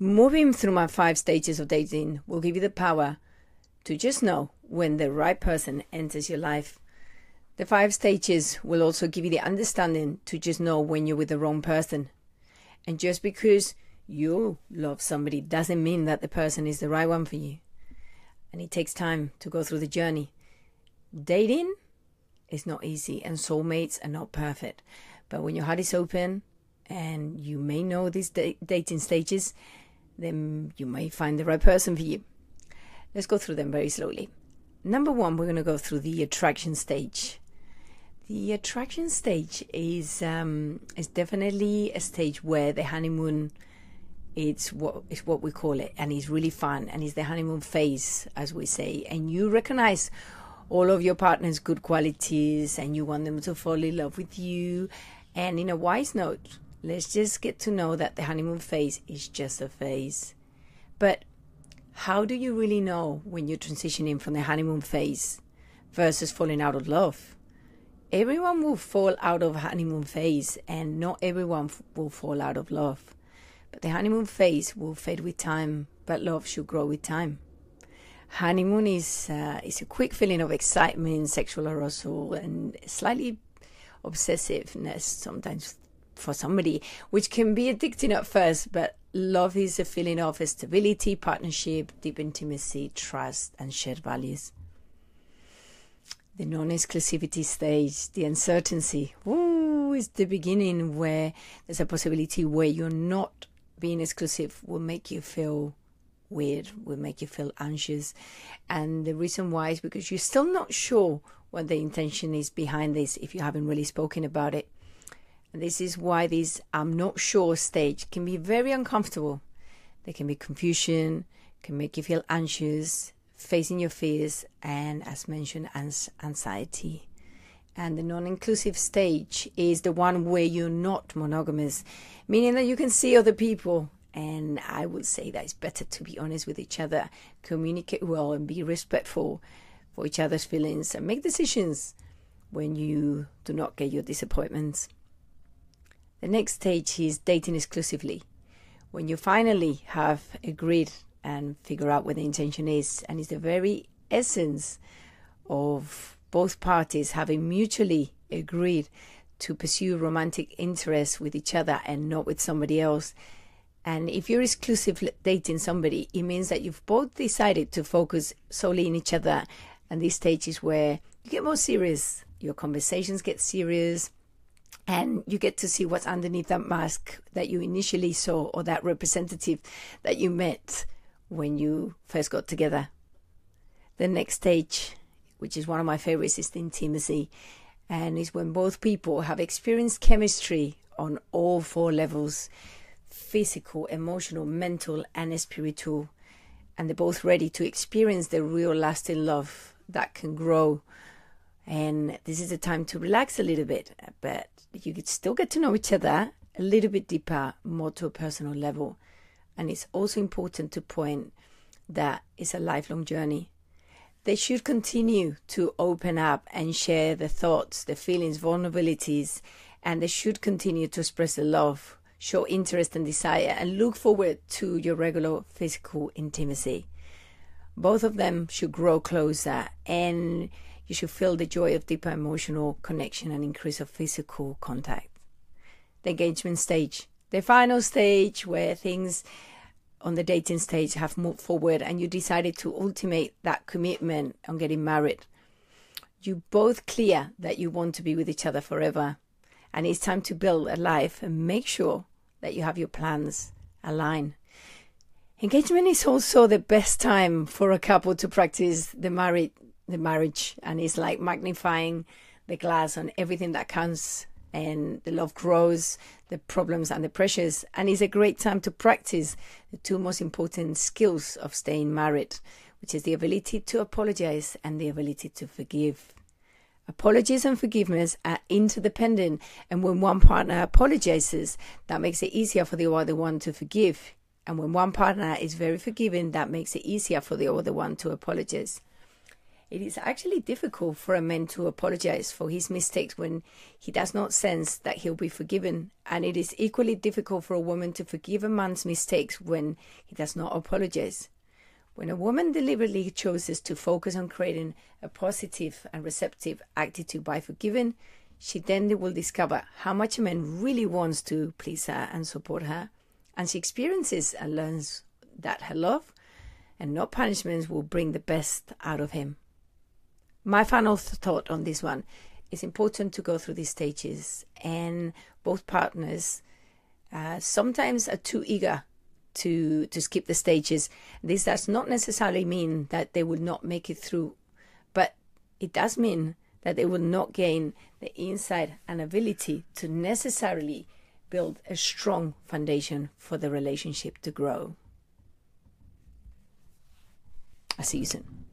Moving through my 5 stages of dating will give you the power to just know when the right person enters your life. The 5 stages will also give you the understanding to just know when you're with the wrong person. And just because you love somebody doesn't mean that the person is the right one for you. And it takes time to go through the journey. Dating is not easy and soulmates are not perfect. But when your heart is open and you may know these dating stages, then you may find the right person for you. Let's go through them very slowly. Number 1, we're going to go through the attraction stage. The attraction stage is definitely a stage where the honeymoon is what we call it, and it's really fun, and it's the honeymoon phase, as we say, and you recognize all of your partner's good qualities and you want them to fall in love with you. And in a wise note, let's just get to know that the honeymoon phase is just a phase. But how do you really know when you're transitioning from the honeymoon phase versus falling out of love? Everyone will fall out of honeymoon phase, and not everyone will fall out of love. But the honeymoon phase will fade with time, but love should grow with time. Honeymoon is a quick feeling of excitement, sexual arousal, and slightly obsessiveness sometimes for somebody, which can be addicting at first, but love is a feeling of stability, partnership, deep intimacy, trust, and shared values. The non-exclusivity stage, the uncertainty, is the beginning where there's a possibility where you're not being exclusive will make you feel weird, will make you feel anxious. And the reason why is because you're still not sure what the intention is behind this if you haven't really spoken about it. And this is why this I'm not sure stage can be very uncomfortable. There can be confusion, can make you feel anxious, facing your fears, and as mentioned, anxiety. And the non-inclusive stage is the one where you're not monogamous, meaning that you can see other people. And I would say that it's better to be honest with each other, communicate well, and be respectful for each other's feelings, and make decisions when you do not get your disappointments. The next stage is dating exclusively, when you finally have agreed and figure out what the intention is, and it's the very essence of both parties having mutually agreed to pursue romantic interest with each other and not with somebody else. And if you're exclusively dating somebody, it means that you've both decided to focus solely in each other. And this stage is where you get more serious, your conversations get serious, and you get to see what's underneath that mask that you initially saw, or that representative that you met when you first got together. The next stage, which is one of my favorites, is the intimacy, and it's when both people have experienced chemistry on all 4 levels: physical, emotional, mental, and spiritual, and they're both ready to experience the real lasting love that can grow. And this is the time to relax a little bit, but you could still get to know each other a little bit deeper, more to a personal level. And it's also important to point that it's a lifelong journey. They should continue to open up and share the thoughts, the feelings, vulnerabilities, and they should continue to express the love, show interest and desire, and look forward to your regular physical intimacy. Both of them should grow closer, and you should feel the joy of deeper emotional connection and increase of physical contact. The engagement stage, the final stage where things on the dating stage have moved forward and you decided to ultimate that commitment on getting married. You both clear that you want to be with each other forever, and it's time to build a life and make sure that you have your plans aligned. Engagement is also the best time for a couple to practice the marriage, and it's like magnifying the glass on everything that counts, and the love grows, the problems and the pressures, and it's a great time to practice the 2 most important skills of staying married, which is the ability to apologize and the ability to forgive. Apologies and forgiveness are interdependent, and when one partner apologizes, that makes it easier for the other one to forgive. And when one partner is very forgiving, that makes it easier for the other one to apologize. It is actually difficult for a man to apologize for his mistakes when he does not sense that he'll be forgiven. And it is equally difficult for a woman to forgive a man's mistakes when he does not apologize. When a woman deliberately chooses to focus on creating a positive and receptive attitude by forgiving, she then will discover how much a man really wants to please her and support her. And she experiences and learns that her love and not punishments will bring the best out of him. My final thought on this one: it's important to go through these stages, and both partners sometimes are too eager to skip the stages. This does not necessarily mean that they will not make it through, but it does mean that they will not gain the insight and ability to necessarily build a strong foundation for the relationship to grow. I'll see you soon.